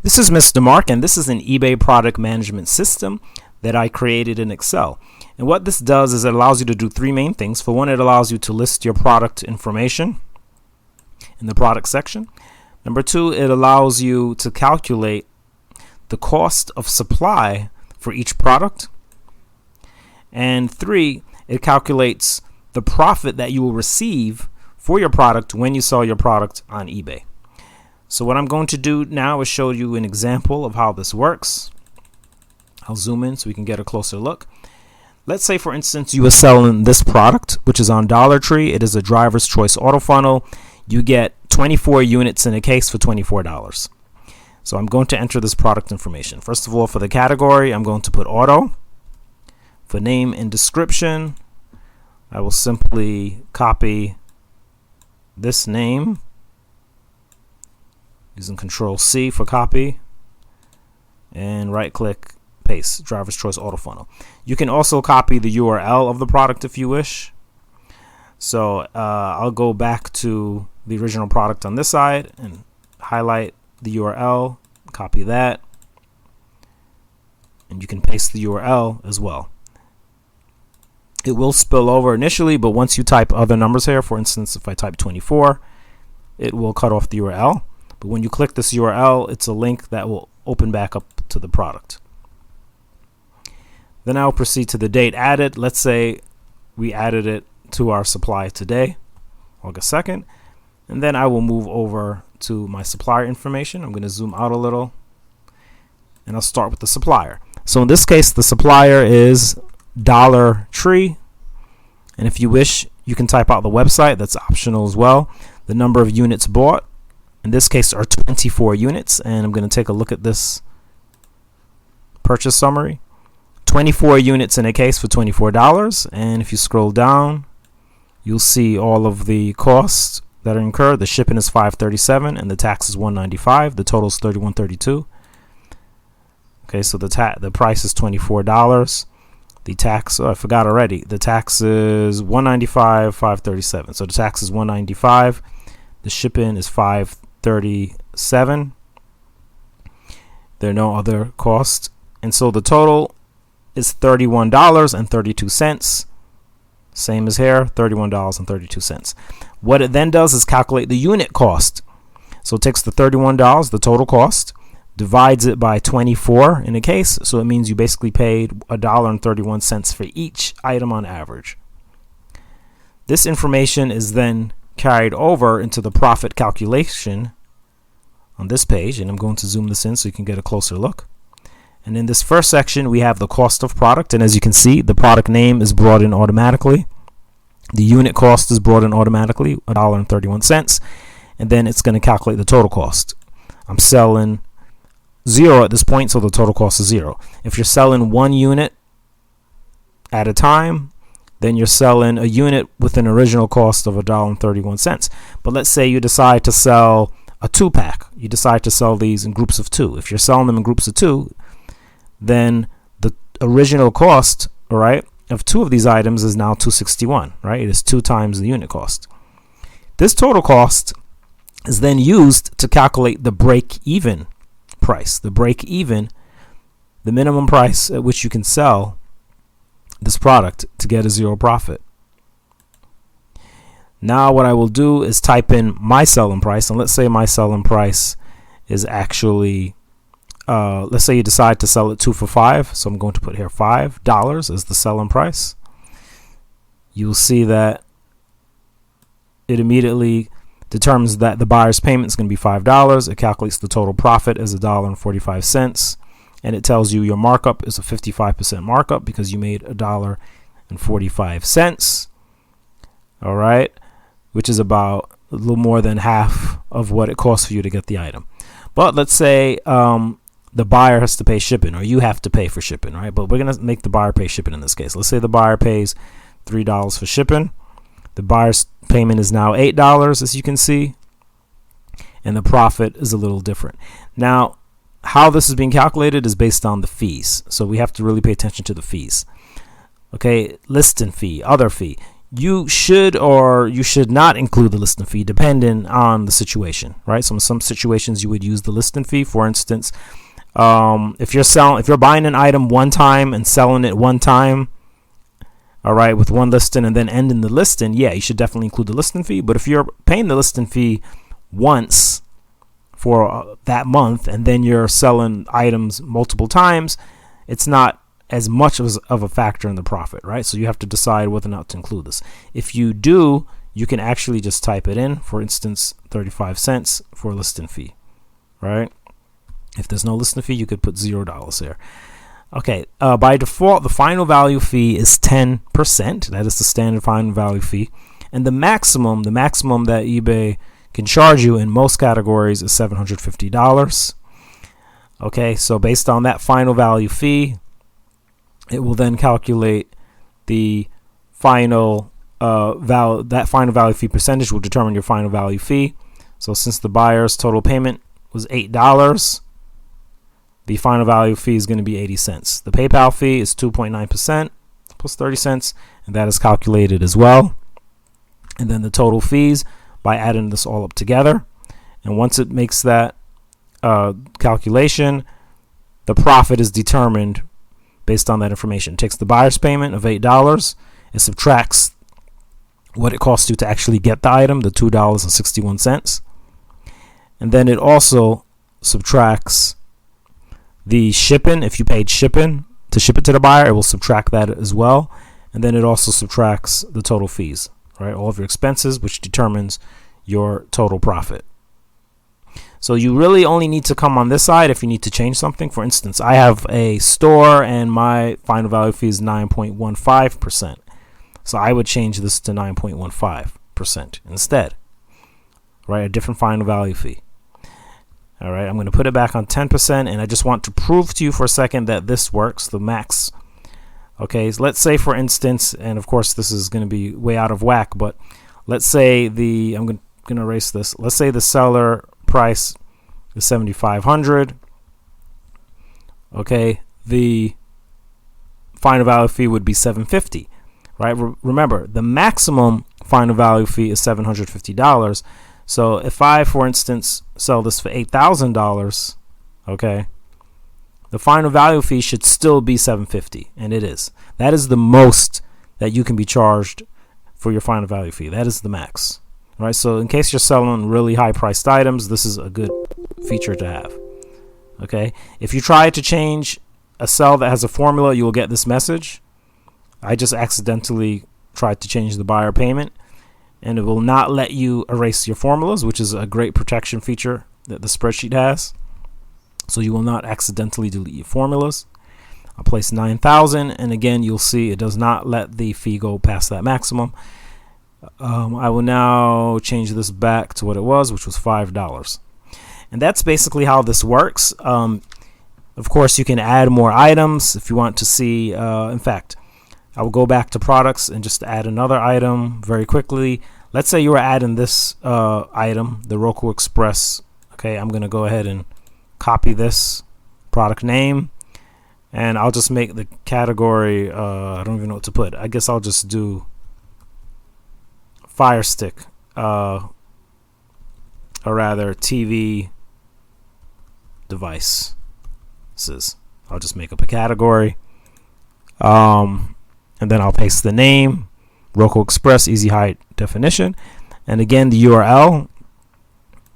This is Mr. Mark, and this is an eBay product management system that I created in Excel. And what this does is it allows you to do three main things. For one, it allows you to list your product information in the product section. Number two, it allows you to calculate the cost of supply for each product. And three, it calculates the profit that you will receive for your product when you sell your product on eBay. So what I'm going to do now is show you an example of how this works. I'll zoom in so we can get a closer look. Let's say, for instance, you are selling this product, which is on Dollar Tree. It is a driver's choice auto funnel. You get 24 units in a case for $24. So I'm going to enter this product information. First of all, for the category, I'm going to put auto. For name and description, I will simply copy this name using Control C for copy, and right click, paste, driver's choice auto funnel. You can also copy the URL of the product if you wish. So I'll go back to the original product on this side and highlight the URL, copy that, and you can paste the URL as well. It will spill over initially, but once you type other numbers here, for instance, if I type 24, it will cut off the URL. But when you click this URL, it's a link that will open back up to the product. Then I'll proceed to the date added. Let's say we added it to our supply today, August 2nd. And then I will move over to my supplier information. I'm going to zoom out a little, and I'll start with the supplier. So in this case, the supplier is Dollar Tree. And if you wish, you can type out the website. That's optional as well. The number of units bought, in this case, are 24 units, and I'm going to take a look at this purchase summary. 24 units in a case for $24, and if you scroll down, you'll see all of the costs that are incurred. The shipping is $537, and the tax is $195. The total is $31.32. Okay, so the price is $24. The tax, I forgot already. The tax is $195, $537. So the tax is $195. The shipping is $537. There are no other costs, and so the total is $31.32. Same as here, $31.32. What it then does is calculate the unit cost. So it takes the $31, the total cost, divides it by 24 in a case. So it means you basically paid $1.31 for each item on average. This information is then carried over into the profit calculation on this page, and I'm going to zoom this in so you can get a closer look. And in this first section, we have the cost of product, and as you can see, the product name is brought in automatically. The unit cost is brought in automatically, $1.31, and then it's going to calculate the total cost. I'm selling 0 at this point, so the total cost is 0. If you're selling 1 unit at a time, then you're selling a unit with an original cost of $1.31. But let's say you decide to sell a 2-pack. You decide to sell these in groups of 2. If you're selling them in groups of 2, then the original cost, all right, of 2 of these items is now $261, right? It is 2 times the unit cost. This total cost is then used to calculate the break-even price. The break-even, the minimum price at which you can sell this product to get a 0 profit. Now what I will do is type in my selling price, and let's say my selling price is actually, let's say you decide to sell it 2 for $5, so I'm going to put here $5 as the selling price. You'll see that it immediately determines that the buyer's payment is going to be $5. It calculates the total profit as $1.45. And it tells you your markup is a 55% markup because you made $1.45. All right, which is about a little more than half of what it costs for you to get the item. But let's say the buyer has to pay shipping, or you have to pay for shipping, right? But we're going to make the buyer pay shipping in this case. Let's say the buyer pays $3 for shipping. The buyer's payment is now $8, as you can see, and the profit is a little different. Now, how this is being calculated is based on the fees. So we have to really pay attention to the fees. Okay, listing fee, other fee. you should or you should not include the listing fee depending on the situation, right? So in some situations you would use the listing fee. For instance, if you're buying an item one time and selling it one time, all right, with one listing and then ending the listing, yeah, you should definitely include the listing fee. But if you're paying the listing fee once for that month and then you're selling items multiple times, it's not as much of a factor in the profit, right? So you have to decide whether or not to include this. If you do, you can actually just type it in. For instance, 35 cents for a listing fee, right? If there's no listing fee, you could put $0 there. Okay, by default, the final value fee is 10%. That is the standard final value fee. And the maximum that eBay can charge you in most categories is $750. Okay, so based on that final value fee, it will then calculate the final that final value fee percentage will determine your final value fee. So since the buyer's total payment was $8, the final value fee is going to be 80 cents. The PayPal fee is 2.9% plus 30 cents, and that is calculated as well. And then the total fees by adding this all up together. And once it makes that calculation, the profit is determined based on that information. It takes the buyer's payment of $8, it subtracts what it costs you to actually get the item, the $2.61, and then it also subtracts the shipping. If you paid shipping to ship it to the buyer, it will subtract that as well, and then it also subtracts the total fees, right? All of your expenses, which determines your total profit. So you really only need to come on this side if you need to change something. For instance, I have a store and my final value fee is 9.15%. So I would change this to 9.15% instead, right? A different final value fee. All right, I'm going to put it back on 10%, and I just want to prove to you for a second that this works, the max. Okay, so let's say, for instance, and of course this is going to be way out of whack, but let's say I'm going to erase this. Let's say the seller price is $7,500. Okay, the final value fee would be $750, right? Remember, the maximum final value fee is $750. So if I, for instance, sell this for $8,000, okay, the final value fee should still be $750, and it is. That is the most that you can be charged for your final value fee. That is the max, right? So in case you're selling really high-priced items, this is a good feature to have. Okay, if you try to change a cell that has a formula, you will get this message. I just accidentally tried to change the buyer payment, and it will not let you erase your formulas, which is a great protection feature that the spreadsheet has. So you will not accidentally delete your formulas. I'll place 9,000, and again, you'll see it does not let the fee go past that maximum. I will now change this back to what it was, which was $5. And that's basically how this works. Of course, you can add more items if you want to see. In fact, I will go back to products and just add another item very quickly. Let's say you were adding this item, the Roku Express. Okay, I'm going to go ahead and copy this product name, and I'll just make the category, I don't even know what to put. I guess I'll just do Fire Stick, or rather TV devices. I'll just make up a category, and then I'll paste the name, Roku Express, easy high definition, and again the URL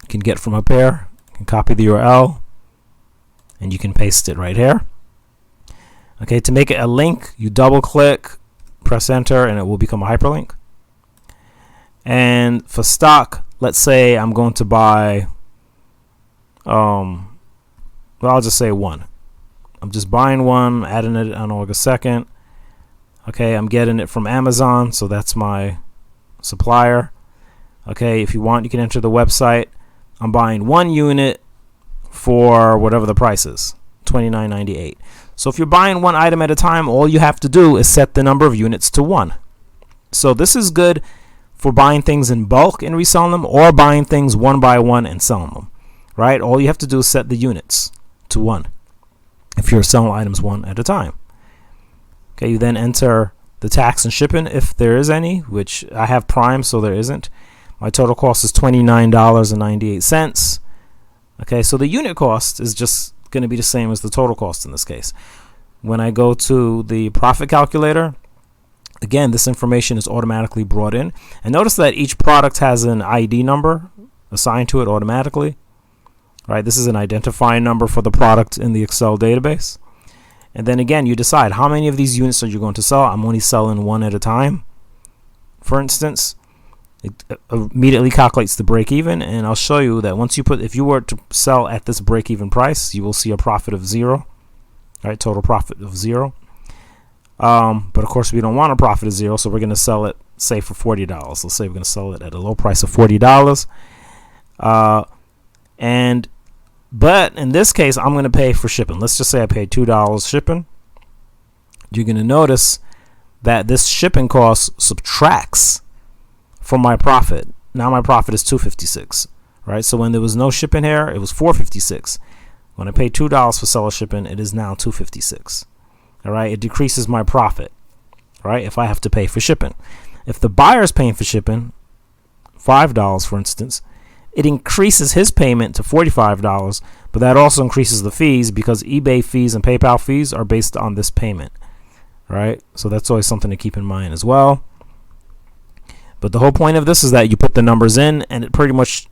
you can get from up here. You can copy the URL and you can paste it right here. Okay, to make it a link, you double click, press enter, and it will become a hyperlink. And for stock, let's say I'm going to buy well, I'll just say one. I'm just buying one, adding it on August 2nd. Okay, I'm getting it from Amazon, so that's my supplier. Okay, if you want, you can enter the website. I'm buying one unit for whatever the price is, $29.98. So if you're buying one item at a time, all you have to do is set the number of units to 1. So this is good for buying things in bulk and reselling them, or buying things one by one and selling them, right? All you have to do is set the units to 1 if you're selling items one at a time. Okay, you then enter the tax and shipping, if there is any, which I have Prime, so there isn't. My total cost is $29.98. Okay, so the unit cost is just going to be the same as the total cost in this case. When I go to the profit calculator, again, this information is automatically brought in. And notice that each product has an ID number assigned to it automatically. Right, this is an identifying number for the product in the Excel database. And then again, you decide how many of these units are you going to sell. I'm only selling one at a time. For instance, it immediately calculates the break even, and I'll show you that once you put, if you were to sell at this break even price, you will see a profit of 0. Right, total profit of 0. But of course, we don't want a profit of 0, so we're going to sell it, say, for $40. Let's say we're going to sell it at a low price of $40. But in this case, I'm going to pay for shipping. Let's just say I paid $2 shipping. You're going to notice that this shipping cost subtracts from my profit. Now my profit is $256, right? So when there was no shipping here, it was $456. When I paid $2 for seller shipping, it is now $256. All right, it decreases my profit, right? If I have to pay for shipping. If the buyer's paying for shipping, $5 for instance, it increases his payment to $45, but that also increases the fees because eBay fees and PayPal fees are based on this payment, right? So that's always something to keep in mind as well. But the whole point of this is that you put the numbers in and it pretty much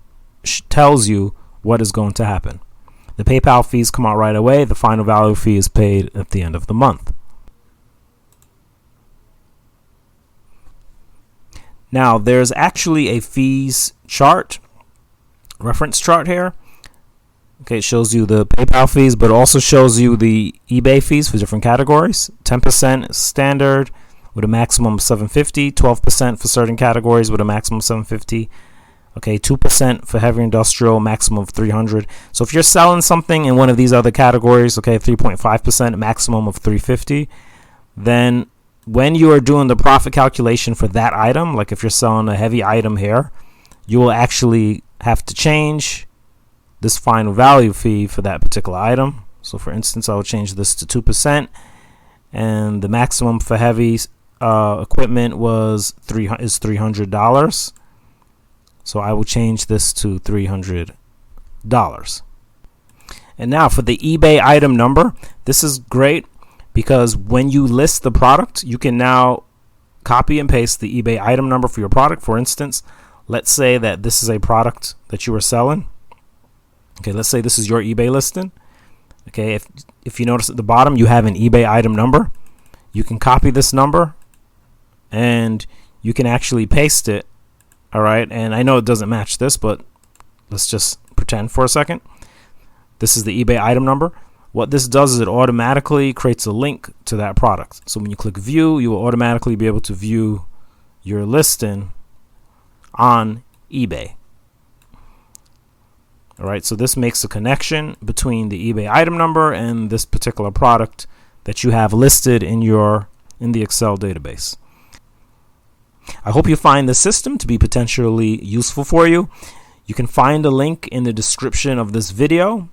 tells you what is going to happen. The PayPal fees come out right away. The final value fee is paid at the end of the month. Now, there's actually a fees chart, reference chart here. Okay, it shows you the PayPal fees, but also shows you the eBay fees for different categories. 10% standard with a maximum of $750, 12% for certain categories with a maximum of $750. Okay, 2% for heavy industrial, maximum of $300. So if you're selling something in one of these other categories, okay, 3.5%, maximum of $350, then when you are doing the profit calculation for that item, like if you're selling a heavy item here, you will actually have to change this final value fee for that particular item. So for instance, I will change this to 2%, and the maximum for heavy equipment is $300. So I will change this to $300. And now for the eBay item number, this is great because when you list the product, you can now copy and paste the eBay item number for your product. For instance, let's say that this is a product that you are selling. Okay, let's say this is your eBay listing. Okay, if you notice at the bottom, you have an eBay item number. You can copy this number and you can actually paste it. All right, and I know it doesn't match this, but let's just pretend for a second. This is the eBay item number. What this does is it automatically creates a link to that product. So when you click view, you will automatically be able to view your listing on eBay. All right, so this makes a connection between the eBay item number and this particular product that you have listed in the Excel database. I hope you find the system to be potentially useful for you. You can find a link in the description of this video,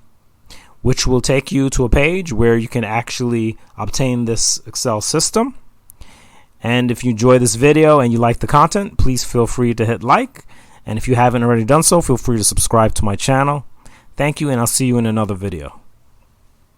which will take you to a page where you can actually obtain this Excel system. And if you enjoy this video and you like the content, please feel free to hit like. And if you haven't already done so, feel free to subscribe to my channel. Thank you, and I'll see you in another video.